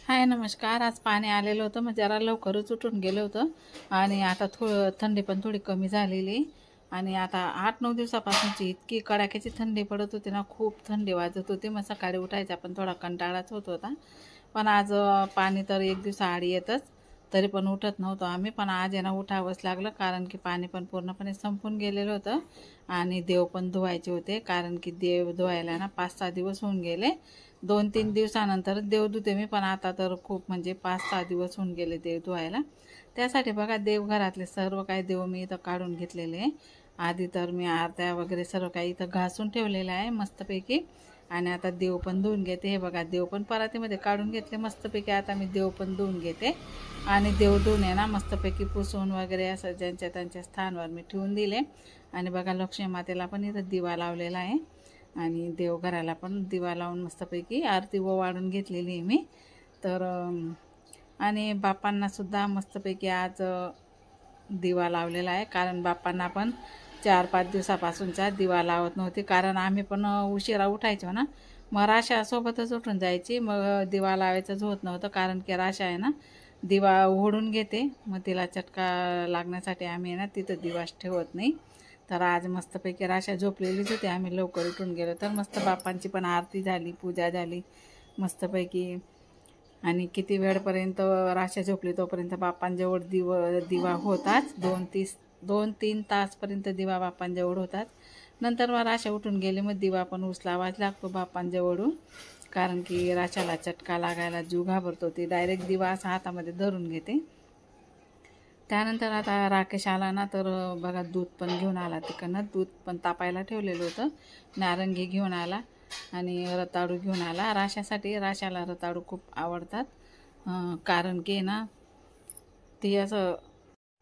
हाय नमस्कार। आज पाणी आलेलं होतं, मग जरा लवकरच उठून गेलो होतं आणि आता थंडी पण थोडी कमी झालेली आणि आता 8-9 दिवसापासूनची इतकी कडाक्याची थंडी पडत होती ना, खूप थंडी वाजत होती। मग सकाळी उठायचा पण थोडा कंटाळाच होत होता। पण आज पाणी तर एक दिवसाआड येतच, तरी पण उठत नव्हतो आम्ही। पण आज आहे ना उठावंच लागलं, कारण की पाणी पण पूर्णपणे संपून गेलेलं होतं आणि देव पण धुवायचे होते, कारण की देव धुवायला ना 5-6 दिवस होऊन गेले। 2-3 दिवसानंतर देव धुते मी, पण आता तर खूप म्हणजे 5-6 दिवस होऊन गेले देव धुवायला। त्यासाठी बघा देवघरातले सर्व काही देव मी इथं काढून घेतलेले आहे। आधी तर मी आरत्या वगैरे सर्व काही इथं घासून ठेवलेलं आहे मस्तपैकी, आणि आता देव पण धुवून घेते। हे बघा देव पण परातीमध्ये काढून घेतले मस्तपैकी। आता मी देव पण धुवून घेते आणि देव धुवून आहे ना मस्तपैकी पुसून वगैरे असं ज्यांच्या त्यांच्या स्थानवर मी ठेवून दिले। आणि बघा लक्ष्मी मातेला पण इथं दिवा लावलेला आहे आणि देवघराला पण दिवा लावून मस्तपैकी आरती ओवाळून घेतलेली आहे मी तर। आणि बाप्पांना सुद्धा मस्तपैकी आज दिवा लावलेला आहे, कारण बाप्पांना पण 4-5 दिवसापासूनचा दिवा लावत नव्हती, कारण आम्ही पण उशिरा उठायचो ना, मग राशा सोबतच उठून जायची, मग दिवा लावायचंच होत नव्हतं, कारण की राशा आहे ना दिवा ओढून घेते, मग तिला चटका लागण्यासाठी आम्ही आहे ना तिथं दिवाच ठेवत नाही। तर आज मस्तपैकी राशा झोपलेलीच होती, आम्ही लवकर उठून गेलो तर मस्त बाप्पांची पण आरती झाली, पूजा झाली मस्तपैकी। आणि किती वेळपर्यंत राशा झोपली तोपर्यंत बाप्पांजवळ दिवा होताच, 2-3 तासपर्यंत दिवा बाप्पांजवळ होतात। नंतर मग राशा उठून गेली, मग दिवा पण उचलावाच लागतो बाप्पांजवळून, कारण की राशाला चटका लागायला जीव घाबरतो, ती डायरेक्ट दिवा असा हातामध्ये धरून घेते। त्यानंतर आता राकेश आला ना, तर बघा दूध पण घेऊन आला तिकडनं, दूध पण तापायला ठेवलेलं होतं, नारंगी घेऊन आला आणि रताळू घेऊन आला राशासाठी। राशाला रताळू खूप आवडतात, कारण की ना ती असं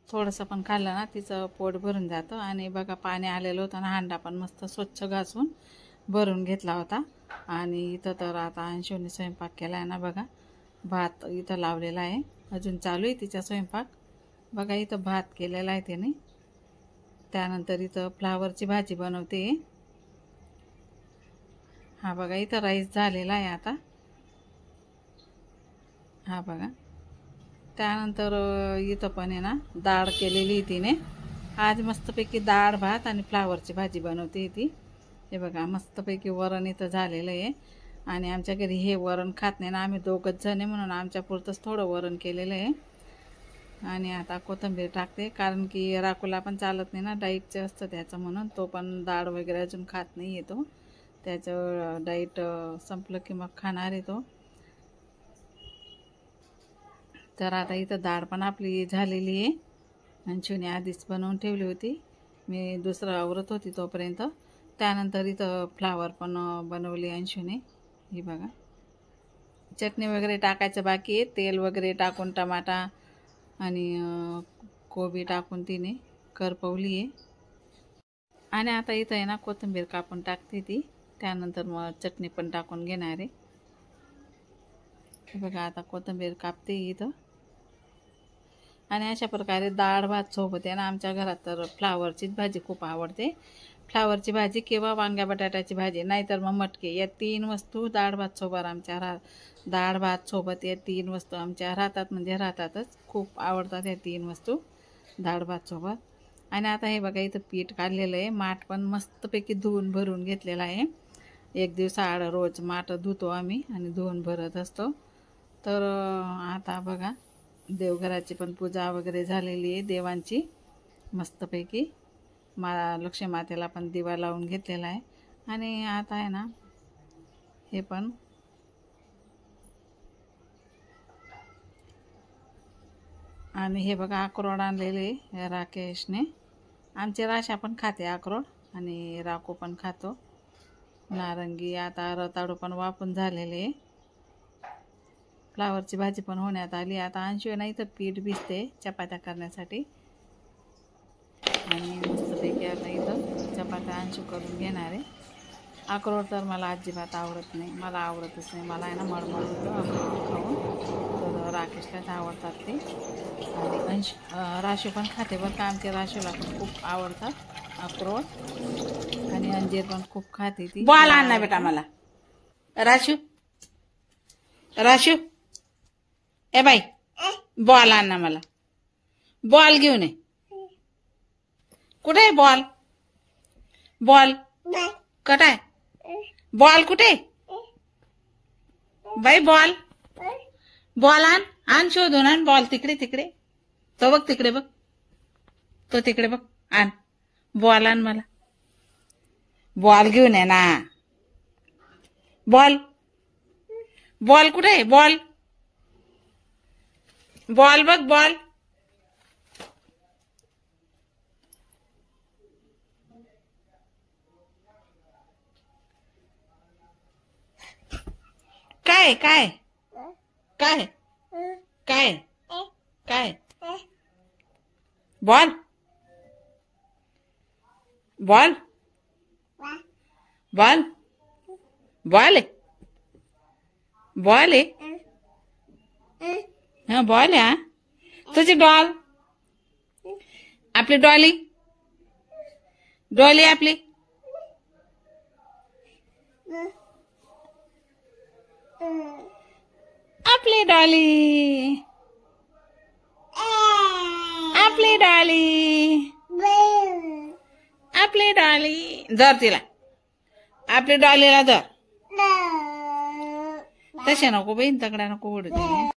थोडंसं पण खाल्लं ना तिचं पोट भरून जातं। आणि बघा पाणी आलेलं होतं ना, हांडा पण मस्त स्वच्छ घासून भरून घेतला होता। आणि इथं तर आता अंशूने स्वयंपाक केला आहे ना, बघा भात इथं लावलेला आहे, अजून चालू आहे तिचा स्वयंपाक। बघा इथं भात केलेला आहे त्याने, त्यानंतर इथं फ्लावरची भाजी बनवते। हा बघा इथं राईस झालेला आहे आता, हा बघा। त्यानंतर इथं पण आहे ना डाळ केलेली तिने आज मस्तपैकी, डाळ भात आणि फ्लावरची भाजी बनवते ती। हे बघा मस्तपैकी वरण इथं झालेलं आहे, आणि आमच्या घरी हे वरण खात नाही ना, आम्ही दोघंच जण आहे म्हणून आमच्या पुरतंच थोडं वरण केलेलं आहे। आणि आता कोथिंबीर टाकते, कारण की राखूला पण चालत नाही ना, डाईटचं असतं त्याचं, म्हणून तो पण डाळ वगैरे अजून खात नाही येतो, त्याचं डाईट संपलं की मग खाणार आहे तो। तर आता इथं डाळ पण आपली झालेली आहे, अंशूने आधीच बनवून ठेवली होती, मी दुसरं आवरत होती तोपर्यंत। त्यानंतर इथं फ्लावर पण बनवली अंशूने, ही बघा। चटणी वगैरे टाकायचं बाकी आहे, तेल वगैरे टाकून टमाटा आणि कोबी टाकून तिने करपवली आहे। आणि आता इथं आहे ना कोथिंबीर कापून टाकते ती, त्यानंतर मग चटणी पण टाकून घेणार आहे। बघा आता कोथिंबीर कापते इथं। आणि अशा प्रकारे डाळ भात सोबत आहे ना, आमच्या घरात तर फ्लावरचीच भाजी खूप आवडते, फ्लावरची भाजी किंवा वांग्या बटाट्याची भाजी, नाहीतर मग मटके, या 3 वस्तू डाळ भात सोबत आमच्या डाळ भात सोबत या 3 वस्तू आमच्या राहतात, म्हणजे राहतातच, खूप आवडतात या 3 वस्तू डाळ भात सोबत। आणि आता हे बघा इथं पीठ काढलेलं आहे, माठ पण मस्तपैकी धुवून भरून घेतलेला आहे, एक दिवसाआड रोज माठ धुतो आम्ही आणि धुवून भरत असतो। तर आता बघा देवघराची पण पूजा वगैरे झालेली आहे देवांची मस्तपैकी, लक्ष्मी मातेला पण दिवा लावून घेतलेला आहे। आणि आता आहे ना हे पण आणि हे बघा अक्रोड आणलेले राकेशने, आमची राशा पण खाते अक्रोड आणि राकू पण खातो नारंगी। आता रताळू पण वाफून झालेले आहे, फ्लावरची भाजी पण होण्यात आली। आता अंशू ना इथं पीठ भिजते चपात्या करण्यासाठी, आणि मस्तपैकी आता इथं चपात्या अंशू करून घेणार आहे। अक्रोड तर मला अजिबात आवडत नाही, मला आवडतच नाही, मला आहे ना मळमळ होतं अक्रोड खाऊन, तर राकेशलाच आवडतात ते। आणि राशू पण खाते बरं का, आमच्या राशूला पण खूप आवडतात अक्रोड, आणि अंजीर पण खूप खाते ती। बॉल आण ना बेटा मला, राशू राशू ए बाई बॉल आण ना मला. बॉल घेऊन ये. कुठे आहे बॉल? बॉल कुठे आहे? बॉल कुठे? बाई बॉल. बॉल आण. आण शोधून आण बॉल. तिकडे तिकडे तो बघ. तिकडे बघ. तो तिकडे बघ. आण बॉल. आण मला बॉल घेऊन ये ना. बॉल. बॉल कुठे आहे? बॉल. बॉल बघ. बॉल. काय काय काय काय काय? बॉल. बॉल. बॉल. बॉल आहे. बॉल आहे. हा बॉल आहे. हा तुझी डॉल. आपली डॉली. डॉली आपली. आपली डॉली. आपली डॉली. आपली डॉली. धर तिला. आपली डॉलीला धर. तशा नको बहीण. तगडा नको उडू दे.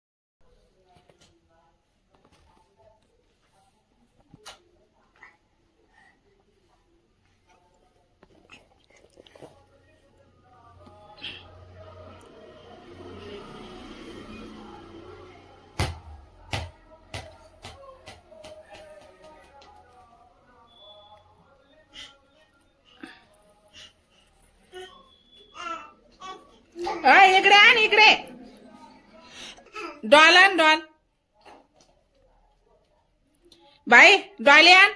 इकडे आण. इकडे डॉल आण. डॉल. बाई डॉली आण.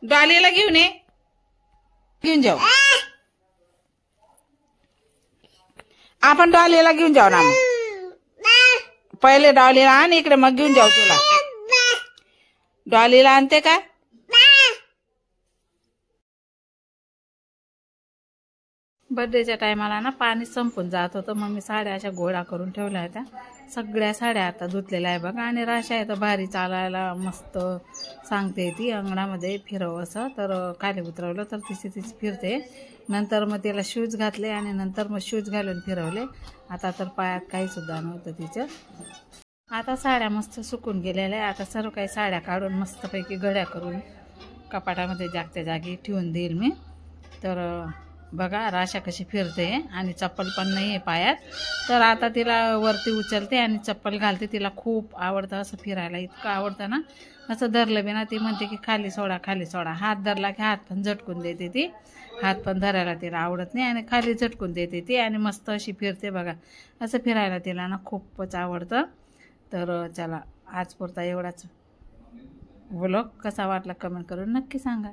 डॉलीला घेऊन ये. घेऊन जाऊ आपण. डॉलीला घेऊन जाऊ ना. पहिले डॉलीला आण इकडे मग घेऊन जाऊ तुला. डॉलीला आणते का? बर्थडेच्या टायमाला ना पाणी संपून जात होतं. मग मी साड्या अशा गोळा करून ठेवल्या होत्या. सगळ्या साड्या आता धुतलेल्या आहे बघा. आणि राशा आहे तर भारी चालायला मस्त सांगते ती. अंगणामध्ये फिरव असं तर खाली उतरवलं तर तिची फिरते. नंतर मग तिला शूज घातले आणि नंतर मग शूज घालून फिरवले. आता तर पायात काही सुद्धा नव्हतं तिचं. आता साड्या मस्त सुकून गेलेल्या आहे. आता सर्व काही साड्या काढून मस्तपैकी घड्या करून कपाटामध्ये जागच्या जागी ठेवून देईल मी. तर बघा राशा कशी फिरते. आणि चप्पल पण नाही आहे पायात. तर आता तिला वरती उचलते आणि चप्पल घालते. तिला खूप आवडतं असं फिरायला. इतकं आवडतं ना. असं धरलं बी ना ती म्हणते की खाली सोडा खाली सोडा. हात धरला की हात पण झटकून देते ती. हात पण धरायला तिला आवडत नाही आणि खाली झटकून देते ती. आणि मस्त अशी फिरते बघा. असं फिरायला तिला ना खूपच आवडतं. तर चला आज पुरता एवढाच. व्लॉग कसा वाटला कमेंट करून नक्की सांगा.